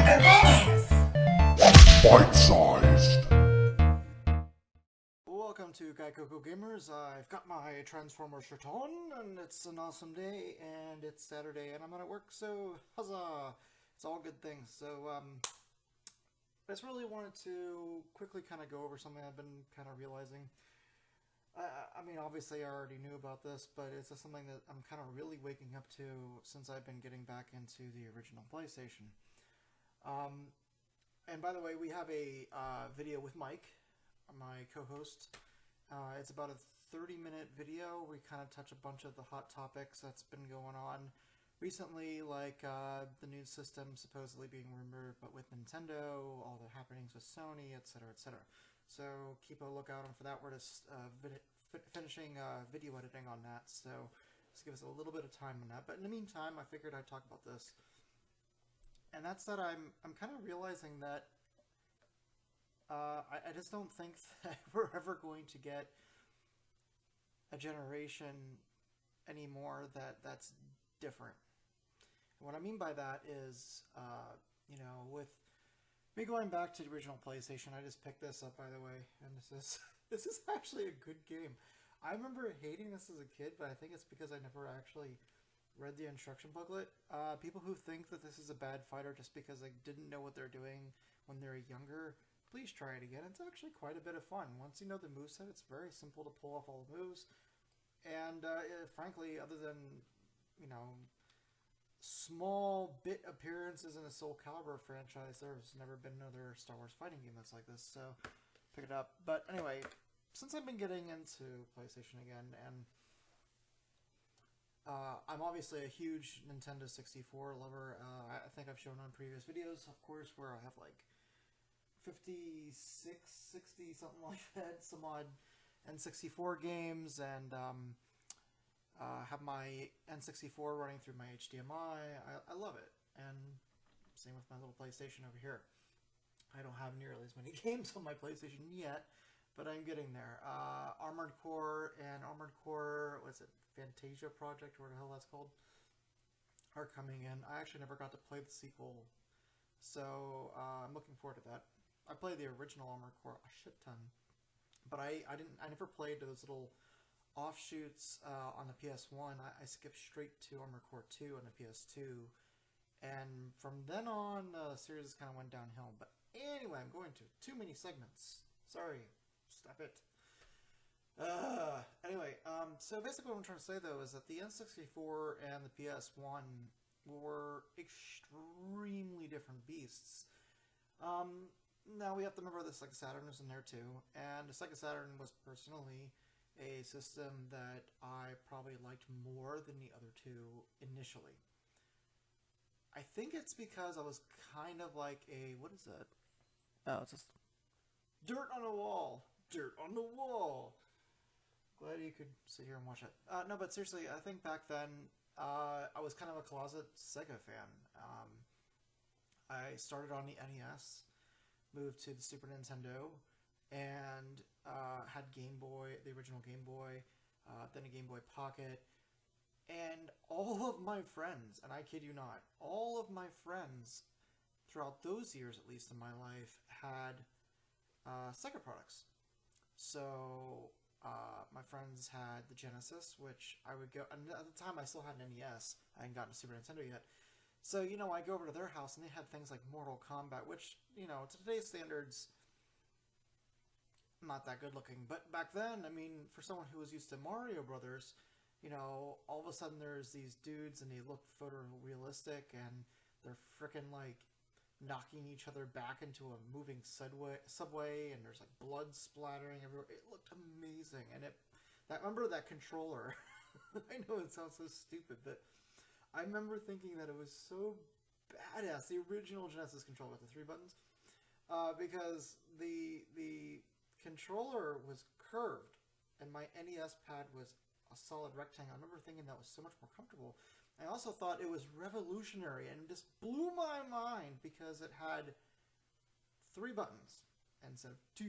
Gaikoku Gamers! Bytesized. Welcome to Gaikoku Gamers. I've got my Transformer shirt on, and it's an awesome day, and it's Saturday, and I'm not at work, so huzzah! It's all good things. So, I just really wanted to quickly kind of go over something I've been kind of realizing. I mean, obviously I already knew about this, but it's just something that I'm kind of really waking up to since I've been getting back into the original PlayStation. And by the way, we have a video with Mike, my co-host. It's about a 30-minute video. We kind of touch a bunch of the hot topics that's been going on recently, like the new system supposedly being rumored, but with Nintendo, all the happenings with Sony, etc., etc. So keep a lookout for that. We're just finishing video editing on that, so just give us a little bit of time on that. But in the meantime, I figured I'd talk about this, and that's that I'm kind of realizing that I just don't think that we're ever going to get a generation anymore that's different. And what I mean by that is, you know, with me going back to the original PlayStation, I just picked this up, by the way, and this is actually a good game. I remember hating this as a kid, but I think it's because I never actually read the instruction booklet. People who think that this is a bad fighter just because they didn't know what they're doing when they're younger, please try it again. It's actually quite a bit of fun. Once you know the moveset, it's very simple to pull off all the moves. And frankly, other than, you know, small bit appearances in the Soul Calibur franchise, there's never been another Star Wars fighting game that's like this, so pick it up. But anyway, since I've been getting into PlayStation again, and I'm obviously a huge Nintendo 64 lover. I think I've shown on previous videos, of course, where I have like 56, 60, something like that, some odd N64 games, and have my N64 running through my HDMI. I love it, and same with my little PlayStation over here. I don't have nearly as many games on my PlayStation yet, but I'm getting there. Armored Core and Armored Core, what's it, Fantasia Project, or what the hell that's called, are coming in. I actually never got to play the sequel, so I'm looking forward to that. I played the original Armored Core a shit ton, but I never played those little offshoots on the PS1. I skipped straight to Armored Core 2 on the PS2, and from then on, the series kind of went downhill. But anyway, I'm going to too many segments. Sorry, stop it. Anyway, so basically what I'm trying to say, though, is that the N64 and the PS1 were extremely different beasts. Now we have to remember the Sega Saturn was in there too, and the Sega Saturn was personally a system that I probably liked more than the other two initially. I think it's because I was kind of like a, what is that? Oh, it's just dirt on the wall. Dirt on the wall. Glad you could sit here and watch it. No, but seriously, I think back then I was kind of a closet Sega fan. I started on the NES, moved to the Super Nintendo, and had Game Boy, the original Game Boy, then a Game Boy Pocket, and all of my friends, and I kid you not, all of my friends throughout those years, at least in my life, had Sega products. So my friends had the Genesis, which I would go, and at the time I still had an NES, I hadn't gotten a Super Nintendo yet. So, you know, I go over to their house, and they had things like Mortal Kombat, which, you know, to today's standards, not that good looking. But back then, I mean, for someone who was used to Mario Brothers, you know, all of a sudden there's these dudes, and they look photorealistic, and they're freaking, like, knocking each other back into a moving subway, and there's, like, blood splattering everywhere. It looked amazing, and I remember that controller. I know it sounds so stupid, but I remember thinking that it was so badass, the original Genesis controller with the 3 buttons, because the controller was curved, and my NES pad was a solid rectangle. I remember thinking that was so much more comfortable. I also thought it was revolutionary, and it just blew my mind because it had 3 buttons instead of 2.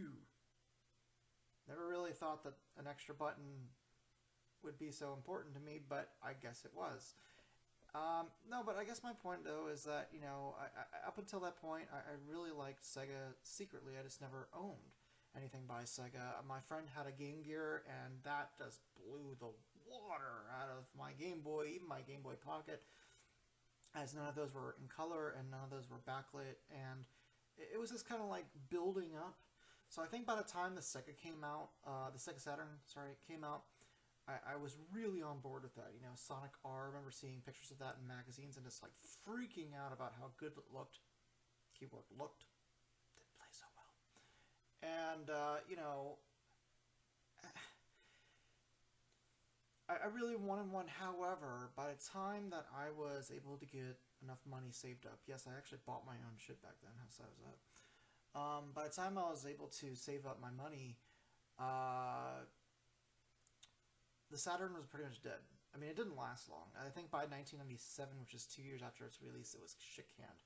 Never really thought that an extra button would be so important to me, but I guess it was. No, but I guess my point though is that up until that point, I really liked Sega secretly. I just never owned anything by Sega. My friend had a Game Gear, and that just blew the water out of my Game Boy, even my Game Boy Pocket, as none of those were in color and none of those were backlit, and it was just kind of like building up. So I think by the time the Sega came out, the Sega Saturn, sorry, came out, I was really on board with that. Sonic R, I remember seeing pictures of that in magazines and just like freaking out about how good it looked. Keyword looked. Didn't play so well. And, I really wanted one. However, by the time that I was able to get enough money saved up, yes, I actually bought my own shit back then. How sad was that? By the time I was able to save up my money, the Saturn was pretty much dead. I mean, it didn't last long. I think by 1997, which is 2 years after its release, it was shit canned.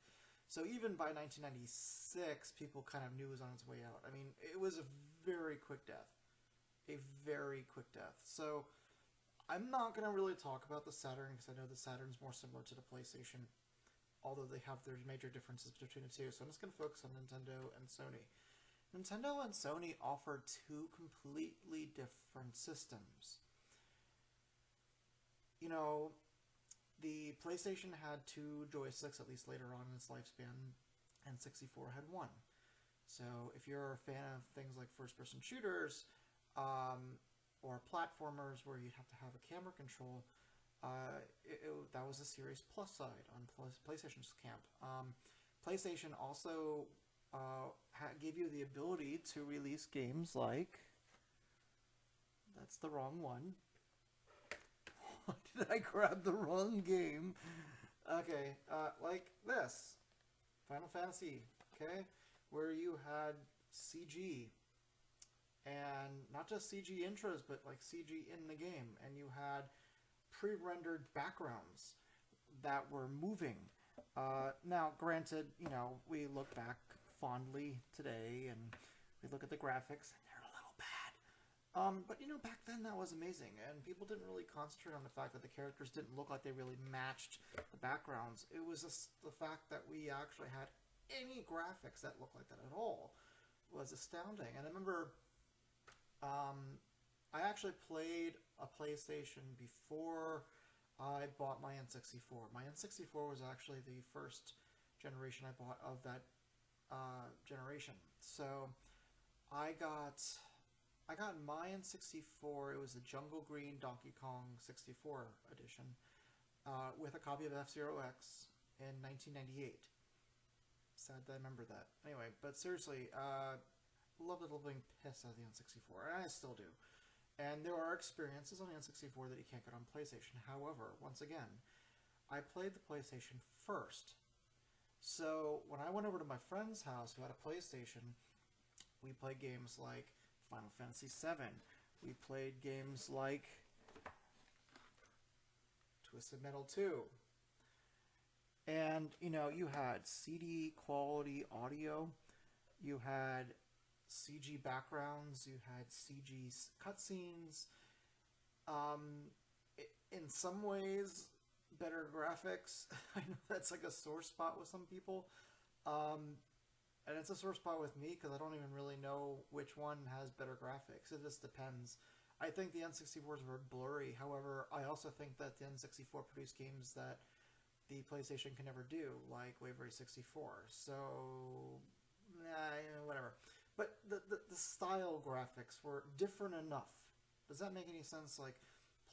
So even by 1996, people kind of knew it was on its way out. I mean, it was a very quick death. A very quick death. So I'm not going to really talk about the Saturn because I know the Saturn's more similar to the PlayStation, although they have their major differences between the two. So I'm just going to focus on Nintendo and Sony. Nintendo and Sony offered two completely different systems. The PlayStation had two joysticks, at least later on in its lifespan, and 64 had one. So if you're a fan of things like first-person shooters, or platformers where you'd have to have a camera control, that was a serious plus side on PlayStation's camp. PlayStation also gave you the ability to release games like... That's the wrong one. Did I grab the wrong game? Okay, like this. Final Fantasy, okay? Where you had CG. And not just CG intros, but like CG in the game. And you had pre-rendered backgrounds that were moving. Now, granted, we look back fondly today and we look at the graphics and they're a little bad. But back then that was amazing, and people didn't really concentrate on the fact that the characters didn't look like they really matched the backgrounds. It was just the fact that we actually had any graphics that looked like that at all was astounding. And I remember I actually played a PlayStation before I bought my N64. My N64 was actually the first generation I bought of that generation. So I got my N64. It was the Jungle Green Donkey Kong 64 edition with a copy of F-Zero X in 1998. Sad that I remember that. Anyway, but seriously, loved the living piss out of the N64, and I still do. And there are experiences on the N64 that you can't get on PlayStation. However, once again, I played the PlayStation first. So when I went over to my friend's house who had a PlayStation, we played games like Final Fantasy VII. We played games like Twisted Metal 2. And, you had CD quality audio. You had CG backgrounds. You had CG cutscenes. In some ways, better graphics. I know that's like a sore spot with some people. And it's a sore spot with me because I don't even really know which one has better graphics. It just depends. I think the N64 is very blurry. However, I also think that the N64 produced games that the PlayStation can never do, like Wave Race 64. So, whatever. But the style graphics were different enough. Does that make any sense? Like,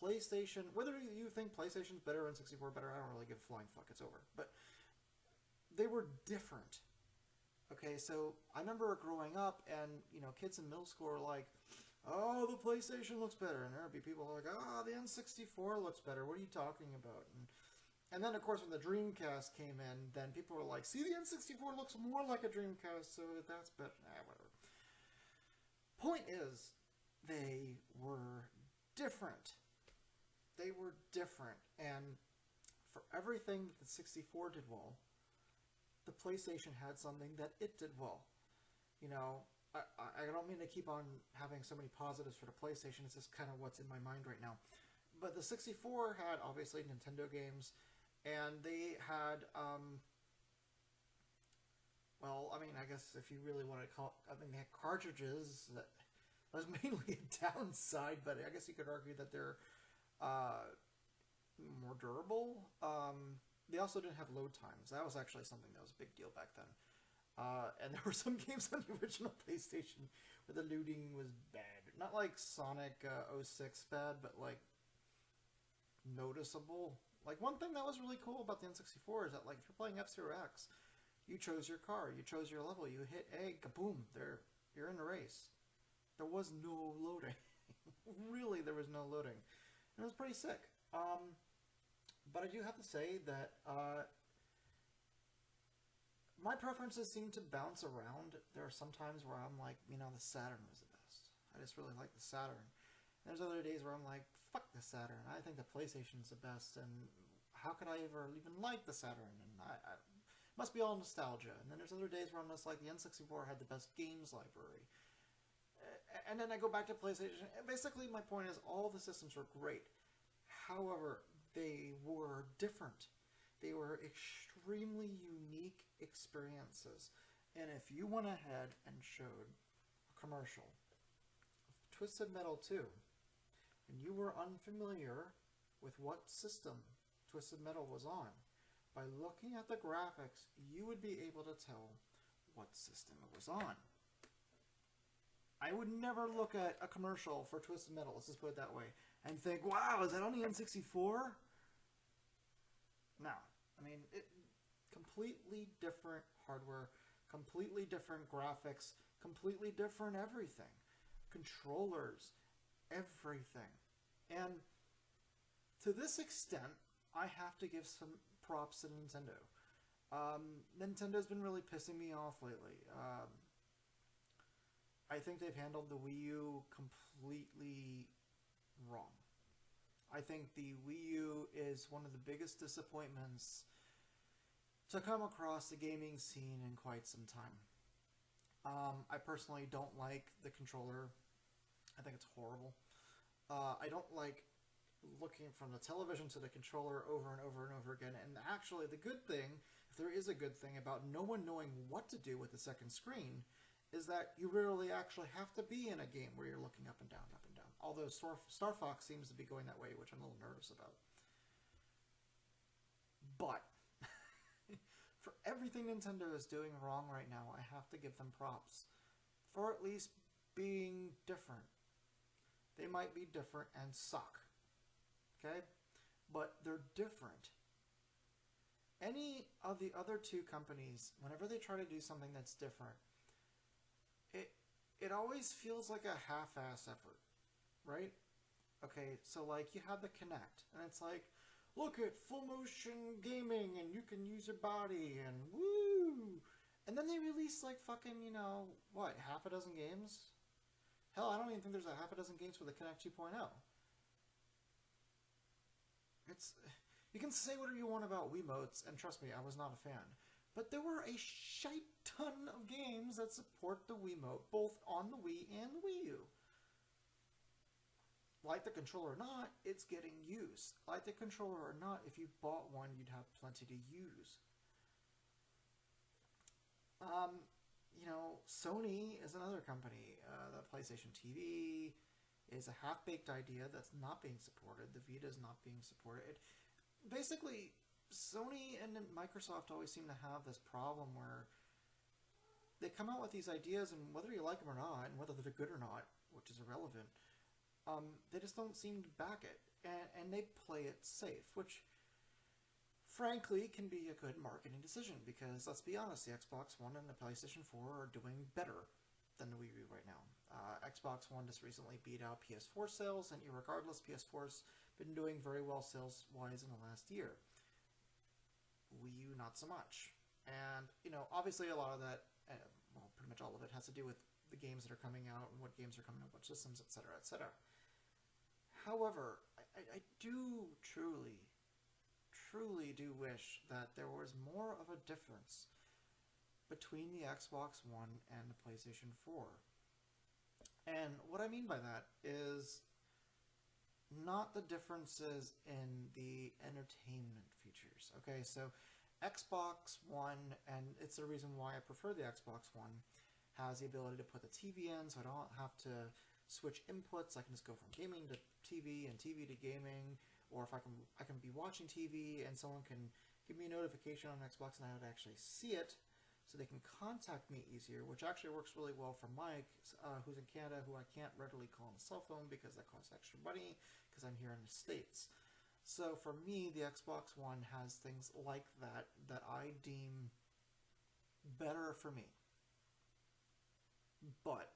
PlayStation, whether you think PlayStation's better or N64 better, I don't really give a flying fuck. It's over. But they were different. Okay, so I remember growing up and, kids in middle school were like, oh, the PlayStation looks better. And there would be people like, the N64 looks better. What are you talking about? And then, of course, when the Dreamcast came in, then people were like, see, the N64 looks more like a Dreamcast, so that's better. Whatever. Point is, they were different. They were different. And for everything that the 64 did well, the PlayStation had something that it did well. I don't mean to keep on having so many positives for the PlayStation. It's just kind of what's in my mind right now. But the 64 had, obviously, Nintendo games, and they had, well, I mean, I guess if you really want to call, I mean, they had cartridges that was mainly a downside, but I guess you could argue that they're uh, more durable. They also didn't have load times. That was actually something that was a big deal back then. And there were some games on the original PlayStation where the looting was bad. Not like Sonic 06 bad, but like noticeable. Like one thing that was really cool about the N64 is that like if you're playing F-Zero X, you chose your car, you chose your level, you hit A, kaboom, you're in the race. There was no loading. Really, there was no loading. And it was pretty sick. But I do have to say that my preferences seem to bounce around. There are some times where I'm like, you know, the Saturn was the best. I just really like the Saturn. And there's other days where I'm like, fuck the Saturn. I think the PlayStation's the best, and how could I ever even like the Saturn? And I must be all nostalgia. And then there's other days where I'm just like, the N64 had the best games library. And then I go back to PlayStation. Basically, my point is all the systems were great. However, they were different. They were extremely unique experiences. And if you went ahead and showed a commercial of Twisted Metal 2, and you were unfamiliar with what system Twisted Metal was on, by looking at the graphics, you would be able to tell what system it was on. I would never look at a commercial for Twisted Metal, let's just put it that way, and think, wow, is that on the N64? No. I mean, completely different hardware, completely different graphics, completely different everything. Controllers, everything. And to this extent, I have to give some props to Nintendo. Nintendo's been really pissing me off lately. I think they've handled the Wii U completely wrong. I think the Wii U is one of the biggest disappointments to come across the gaming scene in quite some time. I personally don't like the controller. I think it's horrible. I don't like looking from the television to the controller over and over and over again. And actually, the good thing, if there is a good thing about no one knowing what to do with the second screen, is that you rarely actually have to be in a game where you're looking up and down, up and down. Although Star Fox seems to be going that way, which I'm a little nervous about. But for everything Nintendo is doing wrong right now, I have to give them props for at least being different. They might be different and suck, okay? But they're different. Any of the other two companies, whenever they try to do something that's different, it always feels like a half-ass effort, right? Okay, so like you have the Kinect, and it's like, look at full motion gaming, and you can use your body, and woo! And then they release like fucking, you know, what, half a dozen games? Hell, I don't even think there's a half a dozen games for the Kinect 2.0. You can say whatever you want about Wiimotes, and trust me, I was not a fan. But there were a shite ton of games that support the Wiimote, both on the Wii and the Wii U. Like the controller or not, it's getting used. Like the controller or not, if you bought one, you'd have plenty to use. You know, Sony is another company. The PlayStation TV is a half-baked idea that's not being supported. The Vita is not being supported. Basically, Sony and Microsoft always seem to have this problem where they come out with these ideas, and whether you like them or not, and whether they're good or not, which is irrelevant, they just don't seem to back it. And they play it safe, which frankly can be a good marketing decision, because let's be honest, the Xbox One and the PlayStation 4 are doing better than the Wii U right now. Xbox One just recently beat out PS4 sales, and irregardless, PS4's been doing very well sales-wise in the last year. Wii U, not so much. And, you know, obviously a lot of that, well, pretty much all of it, has to do with the games that are coming out and what games are coming out, what systems, etc., etc. However, I do truly do wish that there was more of a difference between the Xbox One and the PlayStation 4. And what I mean by that is not the differences in the entertainment features. Okay, so Xbox One, and it's the reason why I prefer the Xbox One, has the ability to put the TV in, so I don't have to switch inputs. I can just go from gaming to TV and TV to gaming, or if I can be watching TV and someone can give me a notification on Xbox and I would actually see it, so they can contact me easier, which actually works really well for Mike, who's in Canada, who I can't readily call on a cell phone because that costs extra money because I'm here in the States. So for me, the Xbox One has things like that that I deem better for me. But,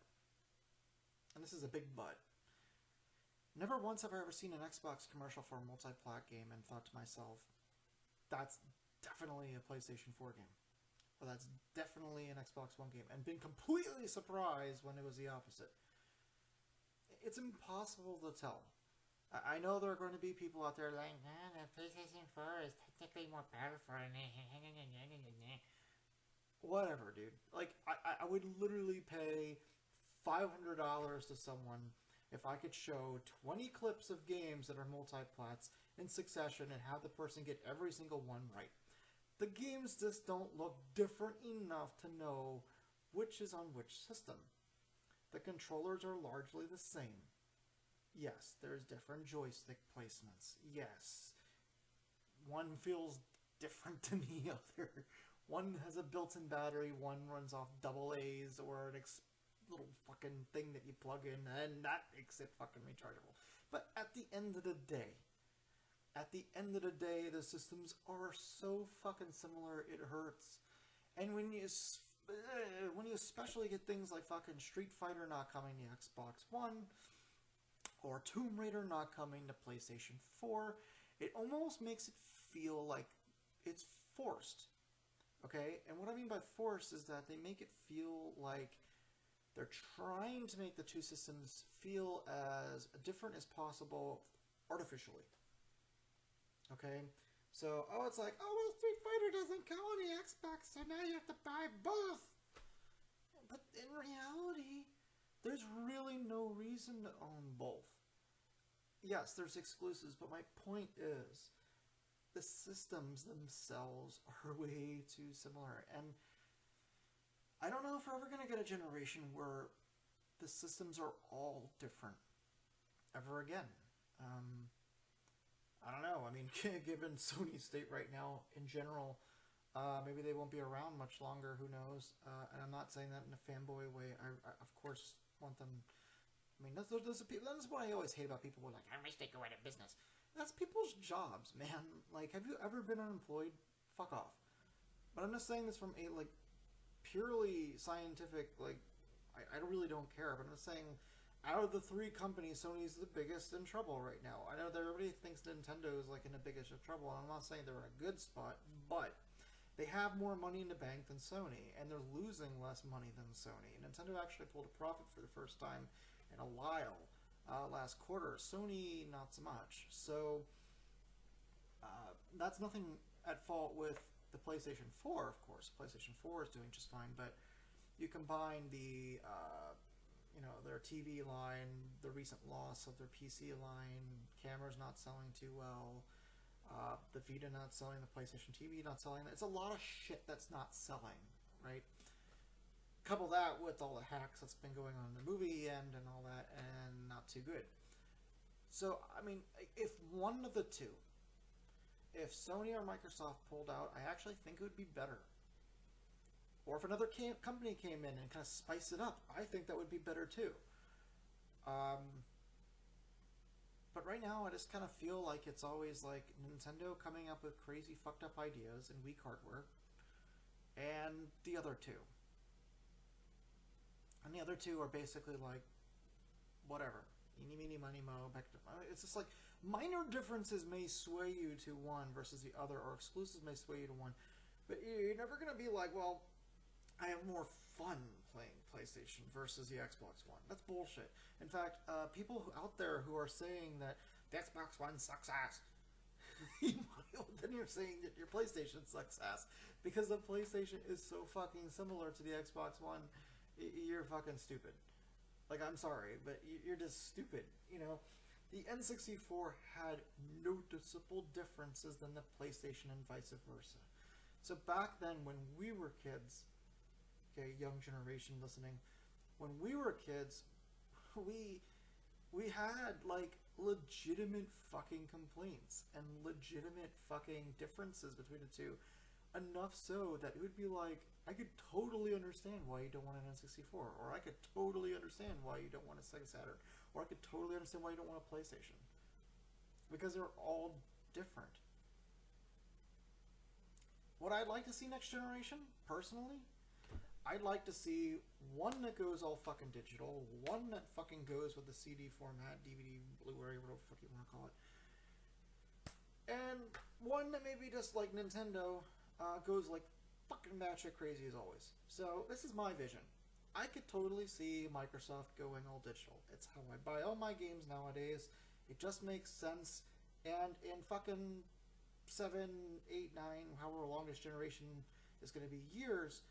and this is a big but, never once have I ever seen an Xbox commercial for a multi-plat game and thought to myself, that's definitely a PlayStation 4 game. Or that's definitely an Xbox One game. And been completely surprised when it was the opposite. It's impossible to tell. I know there are going to be people out there like, nah, the PlayStation 4 is technically more powerful. Whatever, dude. Like, I would literally pay $500 to someone if I could show 20 clips of games that are multi-plats in succession and have the person get every single one right. The games just don't look different enough to know which is on which system. The controllers are largely the same. Yes, there's different joystick placements. Yes. One feels different to the other. One has a built-in battery, one runs off AA or an little fucking thing that you plug in, and that makes it fucking rechargeable. But at the end of the day, the systems are so fucking similar, it hurts. And when you especially get things like fucking Street Fighter not coming to Xbox One, or Tomb Raider not coming to PlayStation 4, it almost makes it feel like it's forced. Okay? And what I mean by forced is that they make it feel like they're trying to make the two systems feel as different as possible artificially. Okay? So, it's like, well, Street Fighter doesn't come on the Xbox, so now you have to buy both. But in reality, there's really no reason to own both. Yes, there's exclusives, but my point is, the systems themselves are way too similar. And I don't know if we're ever going to get a generation where the systems are all different ever again. I don't know. I mean, given Sony's state right now in general, maybe they won't be around much longer. Who knows? And I'm not saying that in a fanboy way. I of course, want them. I mean, that's what I always hate about people who are like, I wish they go out of business. That's people's jobs, man. Like, have you ever been unemployed? Fuck off. But I'm just saying this from a, like, purely scientific, like, I really don't care, but I'm just saying, out of the three companies, Sony's the biggest in trouble right now. I know that everybody thinks Nintendo is, like, in the biggest of trouble, and I'm not saying they're in a good spot, but they have more money in the bank than Sony, and they're losing less money than Sony. Nintendo actually pulled a profit for the first time in a while last quarter. Sony, not so much. So, that's nothing at fault with the PlayStation 4, of course. PlayStation 4 is doing just fine, but you combine the, their TV line, the recent loss of their PC line, cameras not selling too well, the Vita not selling, the PlayStation TV not selling. It's a lot of shit that's not selling, right? Couple that with all the hacks that's been going on in the movie end and all that, and not too good. So, I mean, if one of the two, if Sony or Microsoft pulled out, I actually think it would be better. Or if another company came in and kind of spice it up, I think that would be better too. But right now, I just kind of feel like it's always like Nintendo coming up with crazy fucked up ideas and weak hardware, and the other two. And the other two are basically like, whatever. Eeny, meeny, miny, mo. It's just like, minor differences may sway you to one versus the other, or exclusives may sway you to one. But you're never going to be like, well, I have more fun playing PlayStation versus the Xbox One. That's bullshit. In fact, people out there who are saying that the Xbox One sucks ass, then you're saying that your PlayStation sucks ass. Because the PlayStation is so fucking similar to the Xbox One, you're fucking stupid. Like, I'm sorry, but you're just stupid, you know? The N64 had noticeable differences than the PlayStation and vice versa. So back then, when we were kids, okay, young generation listening, when we were kids, we had like legitimate fucking complaints and legitimate fucking differences between the two. Enough so that it would be like, I could totally understand why you don't want an N64, or I could totally understand why you don't want a Sega Saturn, or I could totally understand why you don't want a PlayStation. Because they're all different. What I'd like to see next generation, personally, I'd like to see one that goes all fucking digital, one that fucking goes with the CD format, DVD, Blu-ray, whatever the fuck you want to call it, and one that maybe just like Nintendo goes like fucking batshit crazy as always. So this is my vision. I could totally see Microsoft going all digital. It's how I buy all my games nowadays. It just makes sense. And in fucking 7, 8, 9, however long this generation is going to be years,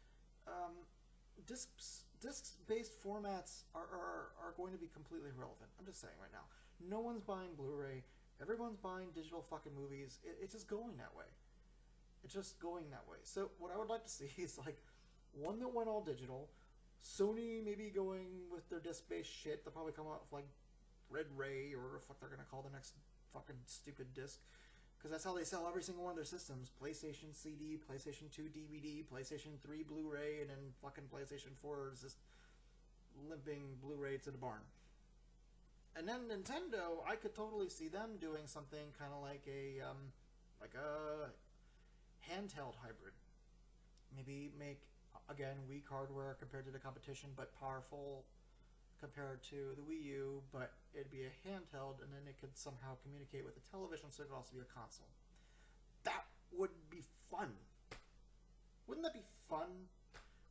disc-based formats are going to be completely irrelevant. I'm just saying right now. No one's buying Blu-ray. Everyone's buying digital fucking movies. It's just going that way. It's just going that way. So what I would like to see is like one that went all digital. Sony maybe going with their disc-based shit. They'll probably come out with like Red Ray or whatever the fuck they're gonna call the next fucking stupid disc. Because that's how they sell every single one of their systems. PlayStation CD, PlayStation 2 DVD, PlayStation 3 Blu-ray, and then fucking PlayStation 4 is just limping Blu-ray to the barn. And then Nintendo, I could totally see them doing something kind of like a handheld hybrid. Maybe make, again, weak hardware compared to the competition, but powerful compared to the Wii U, but it'd be a handheld, and then it could somehow communicate with the television, so it could also be a console. That would be fun. Wouldn't that be fun?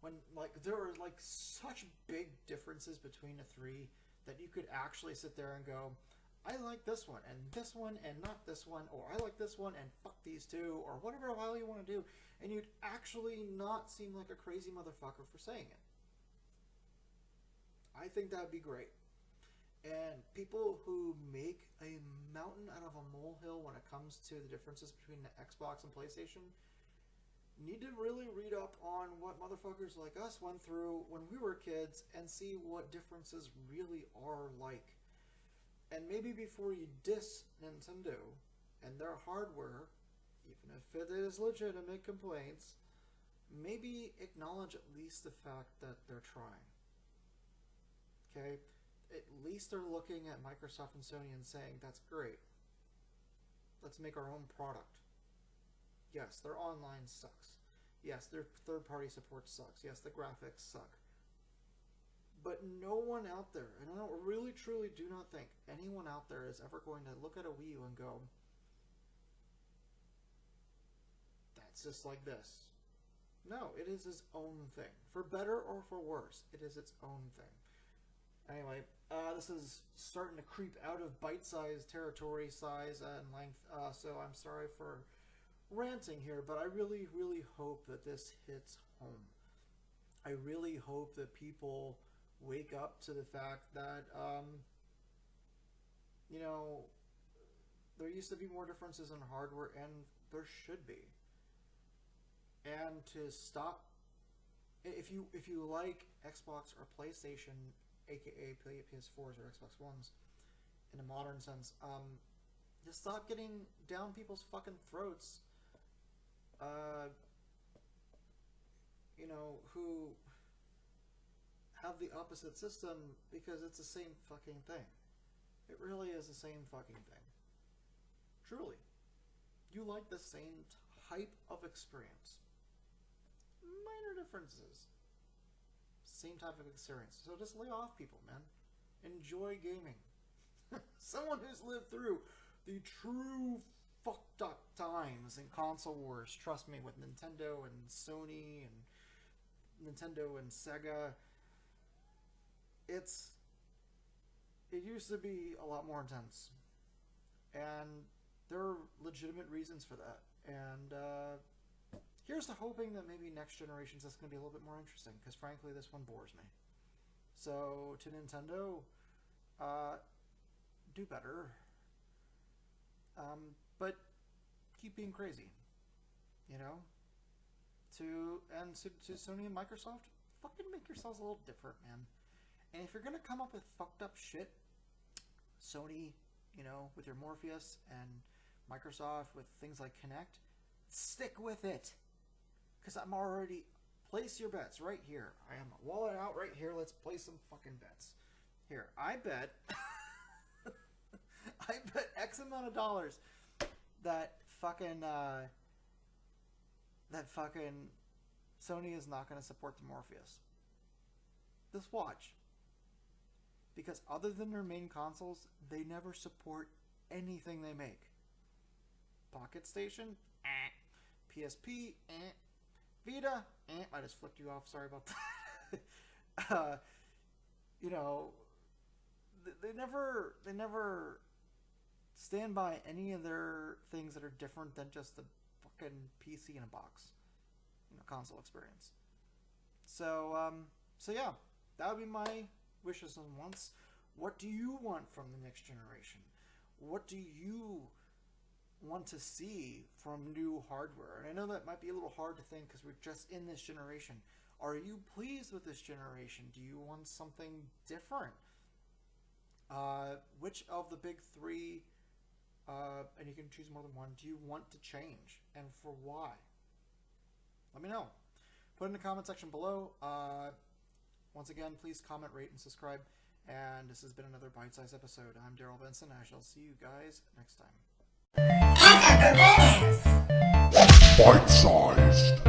When, like, there are, like, such big differences between the three that you could actually sit there and go, I like this one, and not this one, or I like this one, and fuck these two, or whatever the hell you want to do, and you'd actually not seem like a crazy motherfucker for saying it. I think that would be great. And people who make a mountain out of a molehill when it comes to the differences between the Xbox and PlayStation need to really read up on what motherfuckers like us went through when we were kids and see what differences really are like. And maybe before you diss Nintendo and their hardware, even if it is legitimate complaints, maybe acknowledge at least the fact that they're trying. Okay? At least they're looking at Microsoft and Sony and saying, that's great. Let's make our own product. Yes, their online sucks. Yes, their third-party support sucks. Yes, the graphics suck. But no one out there, and I really truly do not think anyone out there is ever going to look at a Wii U and go, that's just like this. No, it is its own thing. For better or for worse, it is its own thing. Anyway, this is starting to creep out of bite-sized territory, size, and length, so I'm sorry for ranting here, but I really, really hope that this hits home. I really hope that people wake up to the fact that, you know, there used to be more differences in hardware, and there should be. And to stop, if you like Xbox or PlayStation, aka PS4s or Xbox Ones, in a modern sense, just stop getting down people's fucking throats, you know, who have the opposite system, because it's the same fucking thing. It really is the same fucking thing. Truly. You like the same type of experience. Minor differences. Same type of experience. So just lay off people, man. Enjoy gaming. Someone who's lived through the true fucked up times in console wars, trust me, with Nintendo and Sony and Nintendo and Sega, it used to be a lot more intense, and there are legitimate reasons for that. And here's to hoping that maybe next generation's is going to be a little bit more interesting, because frankly this one bores me. So to Nintendo, do better. But keep being crazy, you know? To Sony and Microsoft, fucking make yourselves a little different, man. And if you're gonna come up with fucked up shit, Sony, you know, with your Morpheus, and Microsoft with things like Kinect, stick with it. Because I'm already... Place your bets right here. I have my wallet out right here. Let's play some fucking bets. Here, I bet... I bet X amount of dollars that fucking... Sony is not going to support the Morpheus. Just watch. Because other than their main consoles, they never support anything they make. Pocket Station? PSP? Vita? I just flipped you off. Sorry about that. You know, they never stand by any of their things that are different than just the fucking PC in a box, you know, console experience. So yeah, that would be my wishes and wants. What do you want from the next generation? What do you want to see from new hardware? And I know that might be a little hard to think because we're just in this generation. Are you pleased with this generation? Do you want something different? Which of the big three, and you can choose more than one, do you want to change, and for why? Let me know. Put in the comment section below. Once again, please comment, rate, and subscribe. And this has been another Bite-Sized episode. I'm Darryl Benson. I shall see you guys next time. Bite-sized.